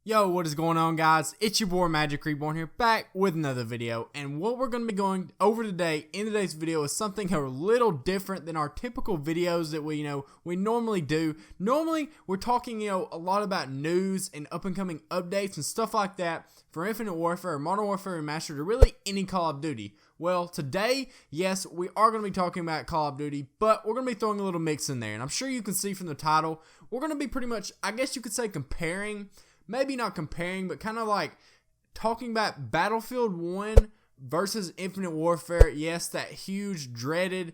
Yo, what is going on, guys? It's your boy Magic Reborn here, back with another video. And what we're going to be going over today in today's video is something a little different than our typical videos that we normally do. Normally, we're talking, a lot about news and up and coming updates and stuff like that for Infinite Warfare, Modern Warfare Remastered, or really any Call of Duty. Well, today, yes, we are going to be talking about Call of Duty, but we're going to be throwing a little mix in there. And I'm sure you can see from the title, we're going to be pretty much, I guess you could say, comparing. Maybe not comparing, but kind of like talking about Battlefield 1 versus Infinite Warfare. Yes, that huge, dreaded,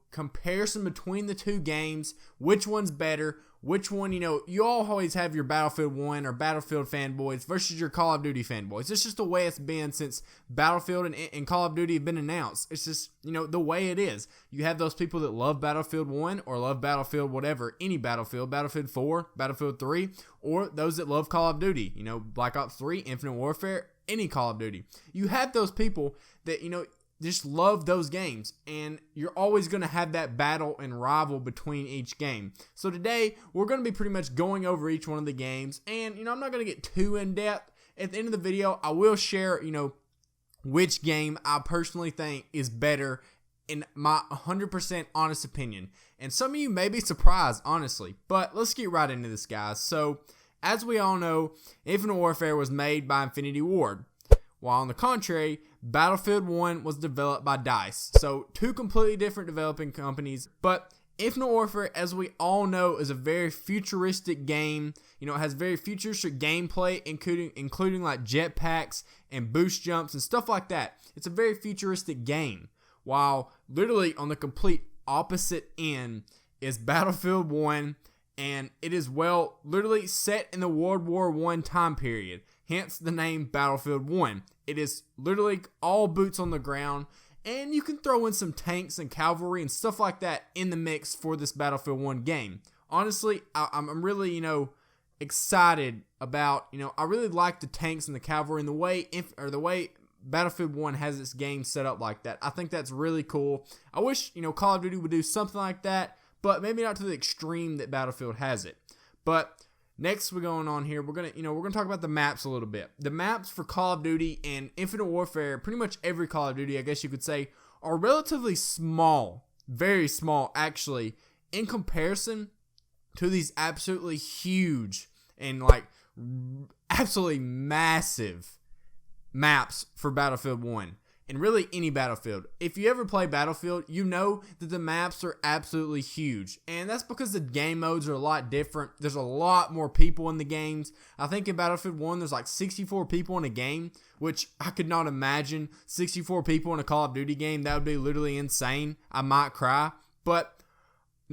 comparison between the two games. Which one's better? Which one, you all always have your Battlefield 1 or Battlefield fanboys versus your Call of Duty fanboys. It's just the way it's been since Battlefield and Call of Duty have been announced. It's just, the way it is. You have those people that love Battlefield 1 or love Battlefield whatever, any Battlefield, Battlefield 4, Battlefield 3, or those that love Call of Duty, Black Ops 3, Infinite Warfare, any Call of Duty. You have those people that, just love those games, and you're always going to have that battle and rival between each game. So today, we're going to be pretty much going over each one of the games, and, I'm not going to get too in-depth. At the end of the video, I will share, which game I personally think is better in my 100% honest opinion. And some of you may be surprised, honestly, but let's get right into this, guys. So, as we all know, Infinite Warfare was made by Infinity Ward, while on the contrary, Battlefield 1 was developed by DICE. So, two completely different developing companies, but Infinite Warfare, as we all know, is a very futuristic game. It has very futuristic gameplay, including like jetpacks and boost jumps and stuff like that. It's a very futuristic game, while literally on the complete opposite end is Battlefield 1, and it is literally set in the World War I time period. Hence the name Battlefield 1. It is literally all boots on the ground, and you can throw in some tanks and cavalry and stuff like that in the mix for this Battlefield 1 game. Honestly, I'm really, excited about, I really like the tanks and the cavalry and the way Battlefield 1 has its game set up like that. I think that's really cool. I wish, Call of Duty would do something like that, but maybe not to the extreme that Battlefield has it. But next, we're going on here. We're gonna talk about the maps a little bit. The maps for Call of Duty and Infinite Warfare, pretty much every Call of Duty, I guess you could say, are relatively small, very small, actually, in comparison to these absolutely huge and absolutely massive maps for Battlefield 1. And really any Battlefield. If you ever play Battlefield, you know that the maps are absolutely huge. And that's because the game modes are a lot different. There's a lot more people in the games. I think in Battlefield 1, there's like 64 people in a game, which I could not imagine 64 people in a Call of Duty game. That would be literally insane. I might cry. But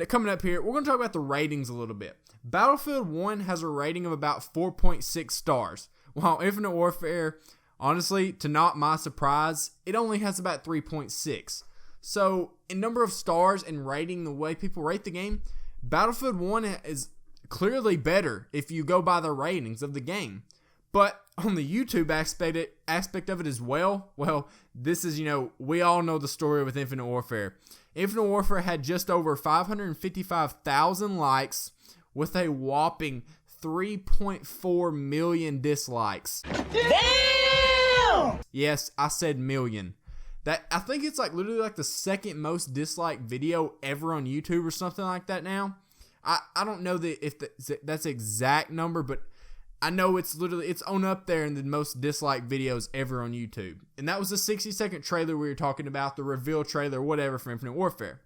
coming up here, we're going to talk about the ratings a little bit. Battlefield 1 has a rating of about 4.6 stars, while Infinite Warfare, honestly, to not my surprise, it only has about 3.6. So, in number of stars and rating, the way people rate the game, Battlefield 1 is clearly better if you go by the ratings of the game. But on the YouTube aspect of it as well, this is, we all know the story with Infinite Warfare. Infinite Warfare had just over 555,000 likes with a whopping 3.4 million dislikes. Damn! Yes, I said million. I think it's literally the second most disliked video ever on YouTube or something like that now. I don't know if that's the exact number, but I know it's on up there in the most disliked videos ever on YouTube. And that was the 60-second trailer we were talking about, the reveal trailer, whatever, for Infinite Warfare.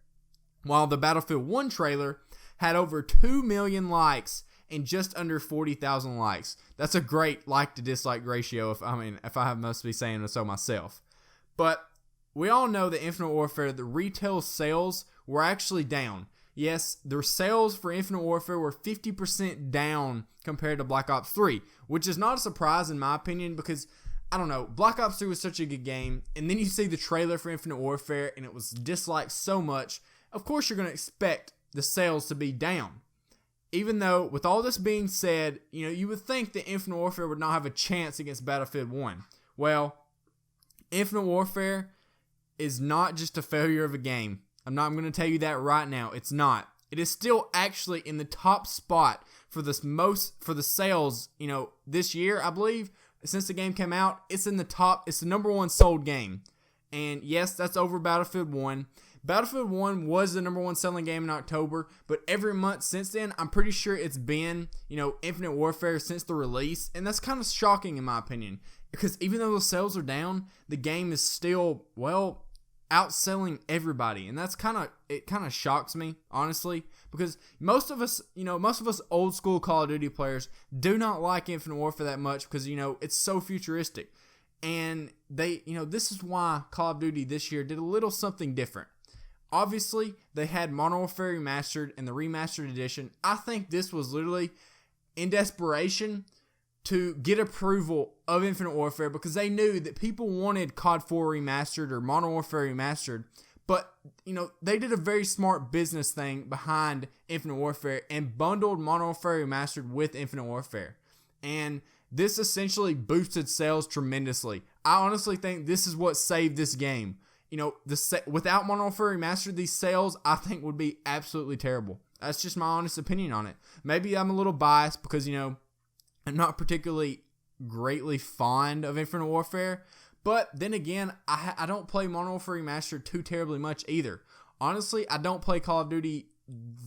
While the Battlefield 1 trailer had over 2 million likes and just under 40,000 likes. That's a great like to dislike ratio if I must be saying so myself. But we all know that Infinite Warfare, the retail sales were actually down. Yes, their sales for Infinite Warfare were 50% down compared to Black Ops 3, which is not a surprise in my opinion because, I don't know, Black Ops 3 was such a good game, and then you see the trailer for Infinite Warfare and it was disliked so much, of course you're going to expect the sales to be down. Even though, with all this being said, you would think that Infinite Warfare would not have a chance against Battlefield 1. Well, Infinite Warfare is not just a failure of a game. I'm going to tell you that right now. It's not. It is still actually in the top spot for the sales, this year, I believe, since the game came out, it's the number one sold game. And yes, that's over Battlefield 1. Battlefield 1 was the number one selling game in October, but every month since then, I'm pretty sure it's been, Infinite Warfare since the release, and that's kind of shocking in my opinion, because even though the sales are down, the game is still, outselling everybody, and it kind of shocks me, honestly, because most of us old school Call of Duty players do not like Infinite Warfare that much because, it's so futuristic, and this is why Call of Duty this year did a little something different. Obviously, they had Modern Warfare Remastered and the Remastered Edition. I think this was literally in desperation to get approval of Infinite Warfare because they knew that people wanted COD 4 Remastered or Modern Warfare Remastered. But, they did a very smart business thing behind Infinite Warfare and bundled Modern Warfare Remastered with Infinite Warfare. And this essentially boosted sales tremendously. I honestly think this is what saved this game. Without Modern Warfare Remastered, these sales, I think, would be absolutely terrible. That's just my honest opinion on it. Maybe I'm a little biased because, I'm not particularly greatly fond of Infinite Warfare. But then again, I don't play Modern Warfare Remastered too terribly much either. Honestly, I don't play Call of Duty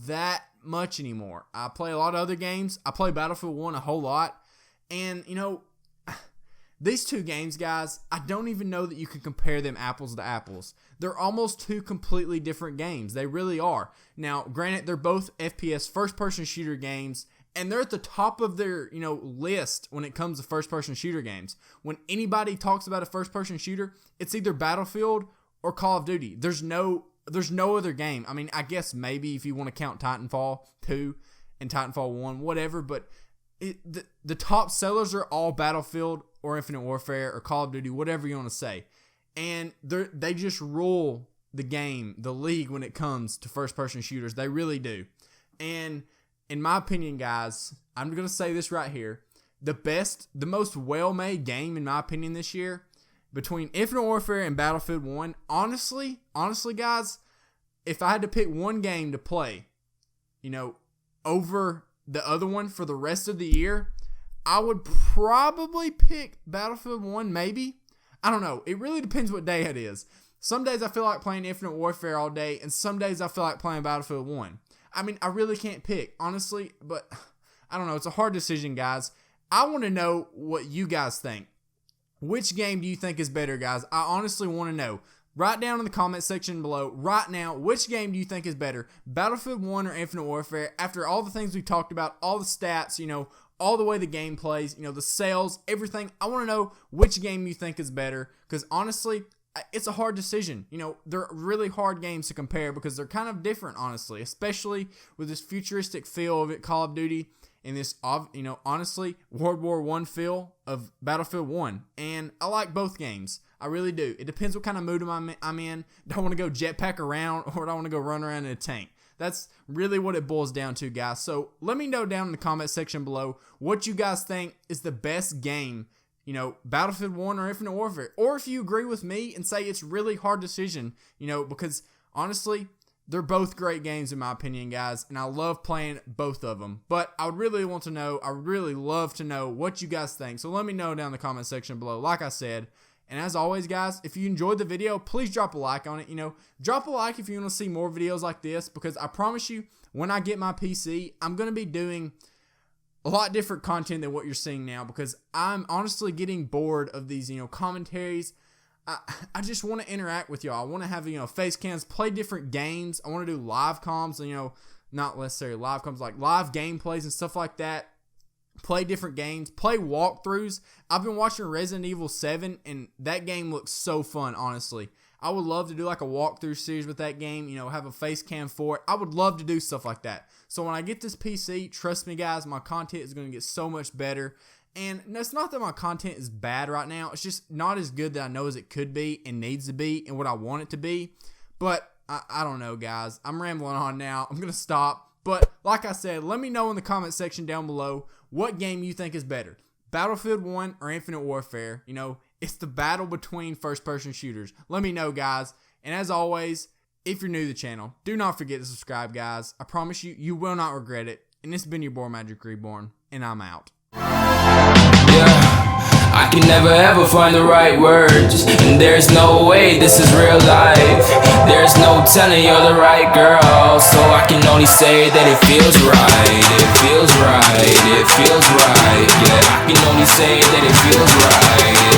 that much anymore. I play a lot of other games. I play Battlefield 1 a whole lot. And, these two games, guys, I don't even know that you can compare them apples to apples. They're almost two completely different games. They really are. Now, granted, they're both FPS first-person shooter games, and they're at the top of their, list when it comes to first-person shooter games. When anybody talks about a first-person shooter, it's either Battlefield or Call of Duty. There's no other game. I mean, I guess maybe if you want to count Titanfall 2 and Titanfall 1, whatever, but the top sellers are all Battlefield or Infinite Warfare or Call of Duty, whatever you want to say. And they just rule the game, the league, when it comes to first-person shooters. They really do. And in my opinion, guys, I'm going to say this right here. The most well-made game, in my opinion, this year, between Infinite Warfare and Battlefield 1, honestly, guys, if I had to pick one game to play, over the other one for the rest of the year, I would probably pick Battlefield 1, maybe. I don't know. It really depends what day it is. Some days I feel like playing Infinite Warfare all day, and some days I feel like playing Battlefield 1. I mean, I really can't pick, honestly, but I don't know. It's a hard decision, guys. I want to know what you guys think. Which game do you think is better, guys? I honestly want to know. Write down in the comment section below right now, which game do you think is better, Battlefield 1 or Infinite Warfare? After all the things we talked about, all the stats, all the way the game plays, the sales, everything, I want to know which game you think is better, because honestly, it's a hard decision. They're really hard games to compare because they're kind of different, honestly, especially with this futuristic feel of it, Call of Duty, and this, honestly, World War I feel of Battlefield 1. And I like both games. I really do. It depends what kind of mood I'm in. Do I want to go jetpack around, or do I want to go run around in a tank? That's really what it boils down to, guys. So let me know down in the comment section below what you guys think is the best game, Battlefield 1 or Infinite Warfare. Or if you agree with me and say it's really hard decision, because honestly, they're both great games in my opinion, guys, and I love playing both of them. But I would really love to know what you guys think. So let me know down in the comment section below, like I said. And as always, guys, if you enjoyed the video, please drop a like on it. Drop a like if you want to see more videos like this, because I promise you, when I get my PC, I'm going to be doing a lot different content than what you're seeing now, because I'm honestly getting bored of these, commentaries. I just want to interact with y'all. I want to have, face cams, play different games. I want to do live comms, not necessarily live comms, like live gameplays and stuff like that. Play different games, play walkthroughs. I've been watching Resident Evil 7, and that game looks so fun, honestly. I would love to do like a walkthrough series with that game, have a face cam for it. I would love to do stuff like that. So when I get this PC, trust me, guys, my content is going to get so much better. And it's not that my content is bad right now. It's just not as good that I know as it could be and needs to be and what I want it to be. But I don't know, guys. I'm rambling on now. I'm going to stop. But like I said, let me know in the comment section down below what game you think is better, Battlefield 1 or Infinite Warfare. It's the battle between first-person shooters. Let me know, guys. And as always, if you're new to the channel, do not forget to subscribe, guys. I promise you, you will not regret it. And it's been your boy Magic Reborn, and I'm out. Yeah, I can never ever find the right words, and there's no way this is real life. There's no telling you're the right girl, so I can only say that it feels right. It feels right, it feels right. Yeah, I can only say that it feels right.